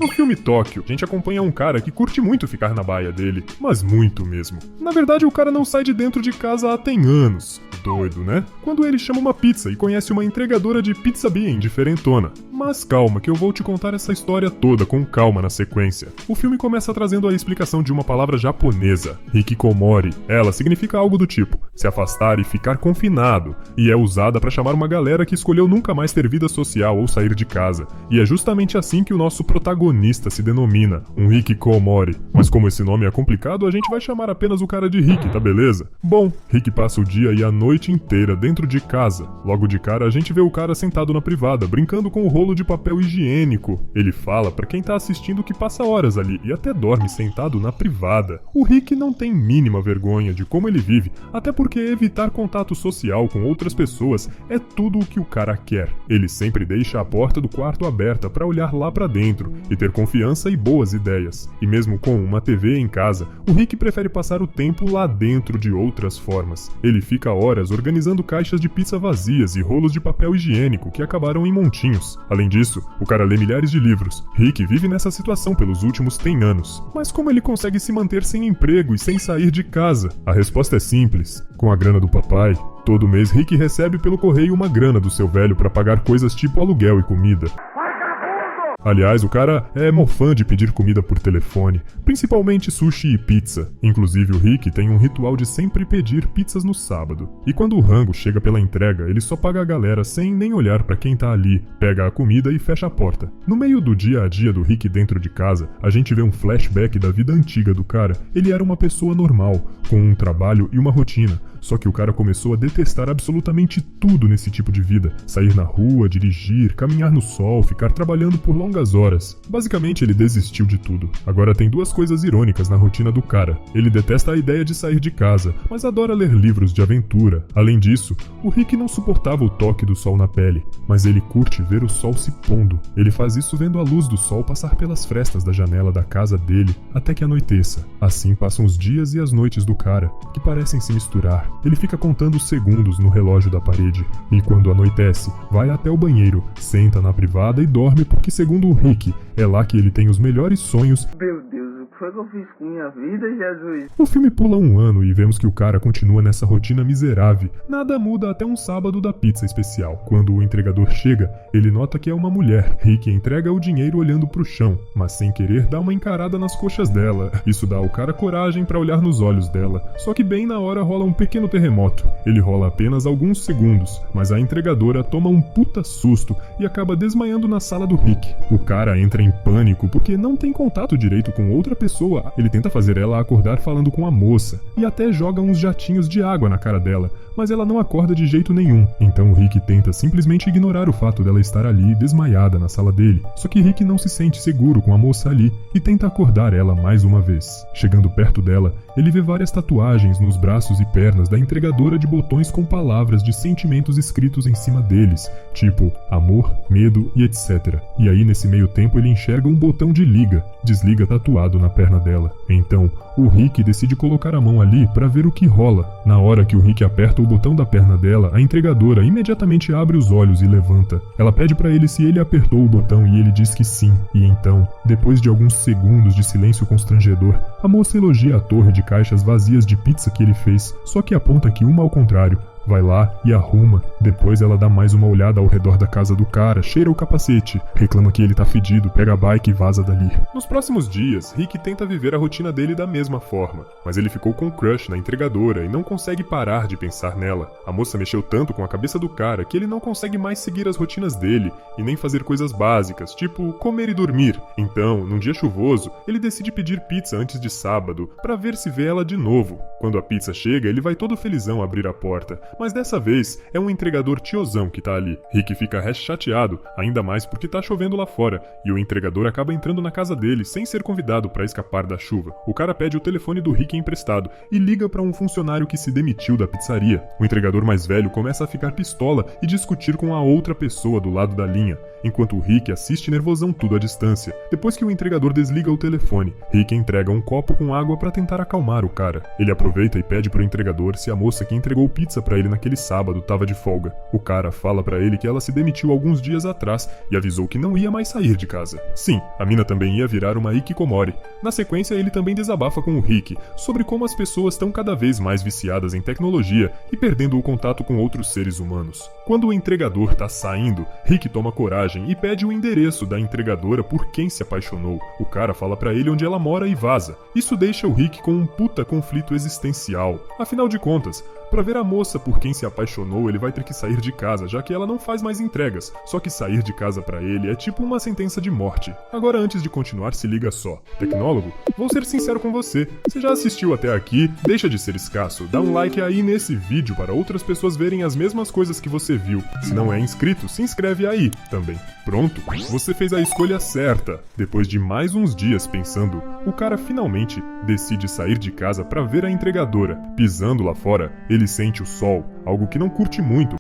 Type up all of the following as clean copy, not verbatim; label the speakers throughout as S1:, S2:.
S1: No filme Tóquio, a gente acompanha um cara que curte muito ficar na baia dele, mas muito mesmo. Na verdade, o cara não sai de dentro de casa há tem anos. Doido, né? Quando ele chama uma pizza e conhece uma entregadora de pizza bem diferentona. Mas calma, que eu vou te contar essa história toda com calma na sequência. O filme começa trazendo a explicação de uma palavra japonesa, hikikomori. Ela significa algo do tipo, se afastar e ficar confinado, e é usada para chamar uma galera que escolheu nunca mais ter vida social ou sair de casa. E é justamente assim que o nosso protagonista se denomina, um hikikomori. Mas como esse nome é complicado, a gente vai chamar apenas o cara de Rick, tá beleza? Bom, Rick passa o dia e a noite inteira dentro de casa. Logo de cara a gente vê o cara sentado na privada, brincando com o rolo de papel higiênico. Ele fala pra quem tá assistindo que passa horas ali e até dorme sentado na privada. O Rick não tem mínima vergonha de como ele vive, até porque evitar contato social com outras pessoas é tudo o que o cara quer. Ele sempre deixa a porta do quarto aberta pra olhar lá pra dentro e ter confiança e boas ideias. E mesmo com uma TV em casa, o Rick prefere passar o tempo lá dentro de outras formas. Ele fica horas organizando caixas de pizza vazias e rolos de papel higiênico que acabaram em montinhos. Além disso, o cara lê milhares de livros. Rick vive nessa situação pelos últimos 100 anos. Mas como ele consegue se manter sem emprego e sem sair de casa? A resposta é simples. Com a grana do papai. Todo mês Rick recebe pelo correio uma grana do seu velho para pagar coisas tipo aluguel e comida. Aliás, o cara é mó fã de pedir comida por telefone, principalmente sushi e pizza. Inclusive o Rick tem um ritual de sempre pedir pizzas no sábado. E quando o rango chega pela entrega, ele só paga a galera sem nem olhar pra quem tá ali, pega a comida e fecha a porta. No meio do dia a dia do Rick dentro de casa, a gente vê um flashback da vida antiga do cara. Ele era uma pessoa normal, com um trabalho e uma rotina. Só que o cara começou a detestar absolutamente tudo nesse tipo de vida. Sair na rua, dirigir, caminhar no sol, ficar trabalhando por longas horas. Basicamente ele desistiu de tudo. Agora tem duas coisas irônicas na rotina do cara. Ele detesta a ideia de sair de casa, mas adora ler livros de aventura. Além disso, o Rick não suportava o toque do sol na pele, mas ele curte ver o sol se pondo. Ele faz isso vendo a luz do sol passar pelas frestas da janela da casa dele até que anoiteça. Assim passam os dias e as noites do cara, que parecem se misturar. Ele fica contando os segundos no relógio da parede, e quando anoitece, vai até o banheiro, senta na privada e dorme porque, segundo o Rick, é lá que ele tem os melhores sonhos.
S2: Meu Deus, o que foi que eu fiz com minha vida, Jesus?
S1: O filme pula um ano e vemos que o cara continua nessa rotina miserável. Nada muda até um sábado da pizza especial. Quando o entregador chega, ele nota que é uma mulher. Rick entrega o dinheiro olhando pro chão, mas sem querer dá uma encarada nas coxas dela. Isso dá ao cara coragem pra olhar nos olhos dela. Só que bem na hora rola um pequeno terremoto. Ele rola apenas alguns segundos, mas a entregadora toma um puta susto e acaba desmaiando na sala do Rick. O cara entra em pânico porque não tem contato direito com outra pessoa. Ele tenta fazer ela acordar falando com a moça e até joga uns jatinhos de água na cara dela, mas ela não acorda de jeito nenhum. Então o Rick tenta simplesmente ignorar o fato dela estar ali desmaiada na sala dele. Só que Rick não se sente seguro com a moça ali e tenta acordar ela mais uma vez. Chegando perto dela, ele vê várias tatuagens nos braços e pernas da entregadora de botões com palavras de sentimentos escritos em cima deles, tipo amor, medo e etc. E aí nesse meio tempo ele enxerga um botão de liga, desliga tatuado na perna dela. Então o Rick decide colocar a mão ali para ver o que rola. Na hora que o Rick aperta o botão da perna dela, a entregadora imediatamente abre os olhos e levanta. Ela pede para ele se ele apertou o botão e ele diz que sim. E então, depois de alguns segundos de silêncio constrangedor, a moça elogia a torre de caixas vazias de pizza que ele fez, só que aponta que uma ao contrário. Vai lá e arruma. Depois ela dá mais uma olhada ao redor da casa do cara, cheira o capacete, reclama que ele tá fedido, pega a bike e vaza dali. Nos próximos dias, Rick tenta viver a rotina dele da mesma forma, mas ele ficou com um crush na entregadora e não consegue parar de pensar nela. A moça mexeu tanto com a cabeça do cara que ele não consegue mais seguir as rotinas dele e nem fazer coisas básicas, tipo comer e dormir. Então, num dia chuvoso, ele decide pedir pizza antes de sábado pra ver se vê ela de novo. Quando a pizza chega, ele vai todo felizão abrir a porta. Mas dessa vez é um entregador tiozão que tá ali. Rick fica chateado, ainda mais porque tá chovendo lá fora, e o entregador acaba entrando na casa dele sem ser convidado pra escapar da chuva. O cara pede o telefone do Rick emprestado e liga pra um funcionário que se demitiu da pizzaria. O entregador mais velho começa a ficar pistola e discutir com a outra pessoa do lado da linha. enquanto o Rick assiste nervosão tudo à distância. Depois que o entregador desliga o telefone, Rick entrega um copo com água para tentar acalmar o cara. Ele aproveita e pede pro entregador se a moça que entregou pizza para ele naquele sábado tava de folga. O cara fala para ele que ela se demitiu alguns dias atrás e avisou que não ia mais sair de casa. Sim, a mina também ia virar uma hikikomori. Na sequência, ele também desabafa com o Rick sobre como as pessoas estão cada vez mais viciadas em tecnologia e perdendo o contato com outros seres humanos. Quando o entregador tá saindo, Rick toma coragem e pede o endereço da entregadora por quem se apaixonou. O cara fala pra ele onde ela mora e vaza. Isso deixa o Rick com um puta conflito existencial. Afinal de contas, pra ver a moça por quem se apaixonou, ele vai ter que sair de casa, já que ela não faz mais entregas. Só que sair de casa pra ele é tipo uma sentença de morte. Agora, antes de continuar, se liga só. Tecnólogo, vou ser sincero com você. Você já assistiu até aqui? Deixa de ser escasso. Dá um like aí nesse vídeo para outras pessoas verem as mesmas coisas que você viu. Se não é inscrito, se inscreve aí também. Pronto, você fez a escolha certa. Depois de mais uns dias pensando, o cara finalmente decide sair de casa pra ver a entregadora. Pisando lá fora, ele sente o sol, algo que não curte muito,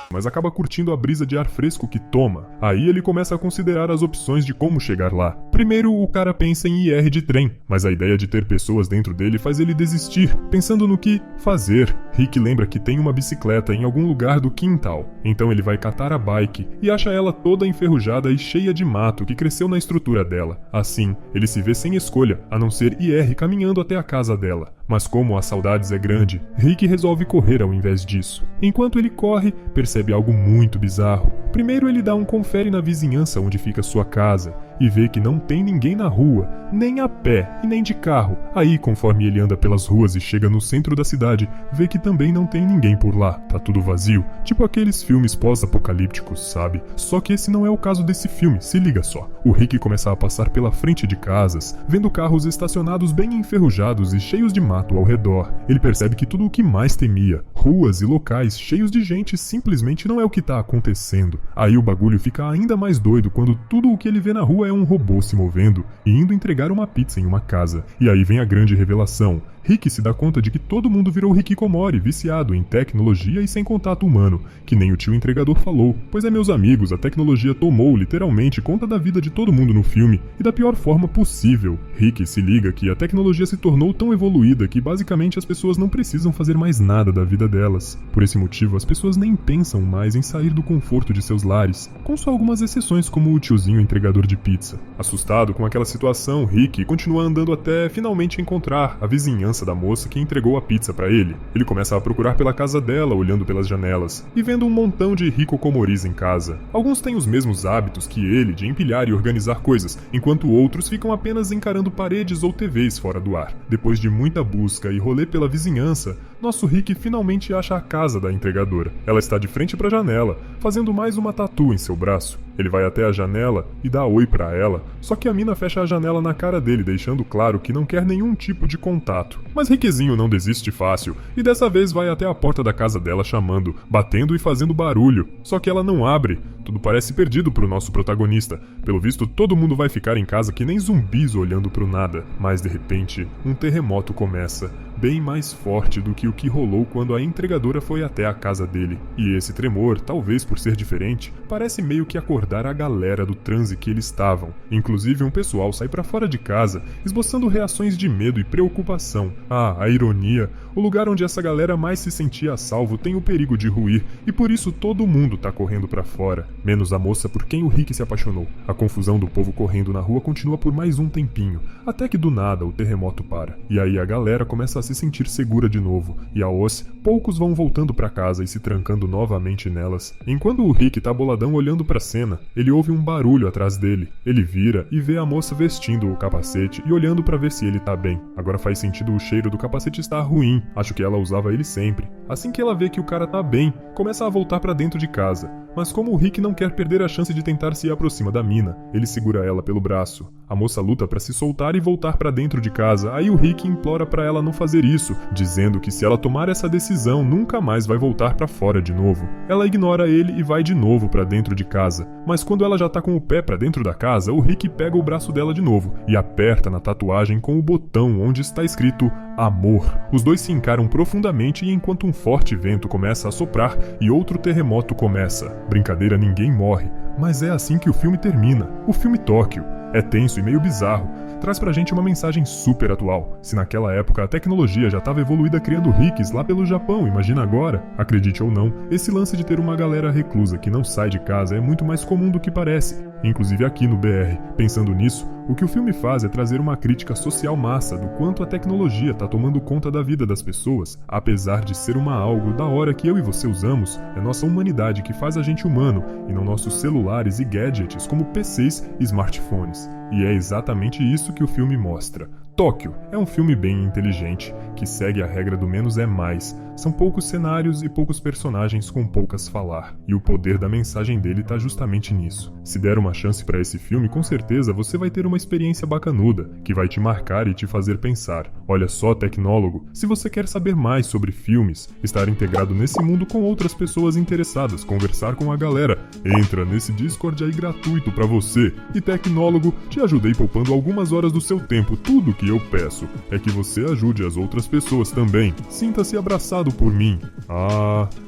S1: mas acaba curtindo a brisa de ar fresco que toma. Aí ele começa a considerar as opções de como chegar lá. Primeiro, o cara pensa em ir de trem, mas a ideia de ter pessoas dentro dele faz ele desistir, pensando no que fazer. Rick lembra que tem uma bicicleta em algum lugar do quintal, então ele vai catar a bike e acha ela toda enferrujada e cheia de mato que cresceu na estrutura dela. Assim, ele se vê sem escolha, a não ser ir caminhando até a casa dela. Mas como a saudades é grande, Rick resolve correr ao invés disso. Enquanto ele corre, percebe algo muito bizarro. Primeiro ele dá um confere na vizinhança onde fica sua casa e vê que não tem ninguém na rua, nem a pé e nem de carro. Aí, conforme ele anda pelas ruas e chega no centro da cidade, vê que também não tem ninguém por lá. Tá tudo vazio, tipo aqueles filmes pós-apocalípticos, sabe? Só que esse não é o caso desse filme, se liga só. O Rick começa a passar pela frente de casas, vendo carros estacionados bem enferrujados e cheios de mato ao redor. Ele percebe que tudo o que mais temia, ruas e locais cheios de gente, simplesmente não é o que tá acontecendo. Aí o bagulho fica ainda mais doido quando tudo o que ele vê na rua é um robô se movendo e indo entregar uma pizza em uma casa. E aí vem a grande revelação. Rick se dá conta de que todo mundo virou hikikomori, viciado em tecnologia e sem contato humano, que nem o tio entregador falou. Pois é, meus amigos, a tecnologia tomou literalmente conta da vida de todo mundo no filme, e da pior forma possível. Rick se liga que a tecnologia se tornou tão evoluída que basicamente as pessoas não precisam fazer mais nada da vida delas. Por esse motivo, as pessoas nem pensam mais em sair do conforto de seus lares, com só algumas exceções como o tiozinho entregador de pizza. Assustado com aquela situação, Rick continua andando até finalmente encontrar a vizinhança da moça que entregou a pizza pra ele. Ele começa a procurar pela casa dela, olhando pelas janelas, e vendo um montão de hikokomoris em casa. Alguns têm os mesmos hábitos que ele, de empilhar e organizar coisas, enquanto outros ficam apenas encarando paredes ou TVs fora do ar. Depois de muita busca e rolê pela vizinhança, nosso Rick finalmente acha a casa da entregadora. Ela está de frente pra janela, fazendo mais uma tatu em seu braço. Ele vai até a janela e dá oi pra ela, só que a mina fecha a janela na cara dele, deixando claro que não quer nenhum tipo de contato. Mas Rickzinho não desiste fácil, e dessa vez vai até a porta da casa dela chamando, batendo e fazendo barulho. Só que ela não abre. Tudo parece perdido pro nosso protagonista. Pelo visto, todo mundo vai ficar em casa que nem zumbis olhando pro nada. Mas de repente, um terremoto começa, bem mais forte do que o que rolou quando a entregadora foi até a casa dele. E esse tremor, talvez por ser diferente, parece meio que acordar a galera do transe que eles estavam. Inclusive, um pessoal sai pra fora de casa, esboçando reações de medo e preocupação. Ah, a ironia! O lugar onde essa galera mais se sentia a salvo tem o perigo de ruir, e por isso todo mundo tá correndo pra fora, menos a moça por quem o Rick se apaixonou. A confusão do povo correndo na rua continua por mais um tempinho, até que do nada o terremoto para. E aí a galera começa a se sentir segura de novo, e aos poucos vão voltando pra casa e se trancando novamente nelas. Enquanto o Rick tá boladão olhando pra cena, ele ouve um barulho atrás dele. Ele vira e vê a moça vestindo o capacete e olhando pra ver se ele tá bem. Agora faz sentido, o cheiro do capacete estar ruim. Acho que ela usava ele sempre. Assim que ela vê que o cara tá bem, começa a voltar pra dentro de casa. Mas como o Rick não quer perder a chance de tentar se aproximar da mina, ele segura ela pelo braço. A moça luta para se soltar e voltar para dentro de casa, aí o Rick implora para ela não fazer isso, dizendo que se ela tomar essa decisão, nunca mais vai voltar para fora de novo. Ela ignora ele e vai de novo para dentro de casa, mas quando ela já tá com o pé para dentro da casa, o Rick pega o braço dela de novo e aperta na tatuagem com o botão onde está escrito amor. Os dois se encaram profundamente e enquanto um forte vento começa a soprar e outro terremoto começa. Brincadeira, ninguém morre, mas é assim que o filme termina. O filme Tóquio é tenso e meio bizarro. Traz pra gente uma mensagem super atual. Se naquela época a tecnologia já estava evoluída criando ricks lá pelo Japão, imagina agora? Acredite ou não, esse lance de ter uma galera reclusa que não sai de casa é muito mais comum do que parece. Inclusive aqui no BR. Pensando nisso, o que o filme faz é trazer uma crítica social massa do quanto a tecnologia tá tomando conta da vida das pessoas. Apesar de ser uma algo da hora que eu e você usamos, é nossa humanidade que faz a gente humano, e não nossos celulares e gadgets como PCs e smartphones. E é exatamente isso que o filme mostra. Tóquio é um filme bem inteligente, que segue a regra do menos é mais. São poucos cenários e poucos personagens com poucas falar. E o poder da mensagem dele tá justamente nisso. Se der uma chance pra esse filme, com certeza você vai ter uma experiência bacanuda, que vai te marcar e te fazer pensar. Olha só, tecnólogo, se você quer saber mais sobre filmes, estar integrado nesse mundo com outras pessoas interessadas, conversar com a galera, entra nesse Discord aí gratuito pra você. E tecnólogo, te ajudei poupando algumas horas do seu tempo. Tudo que eu peço é que você ajude as outras pessoas também. Sinta-se abraçado por mim.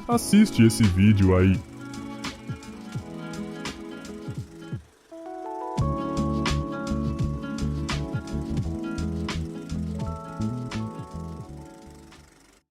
S1: Assiste esse vídeo aí.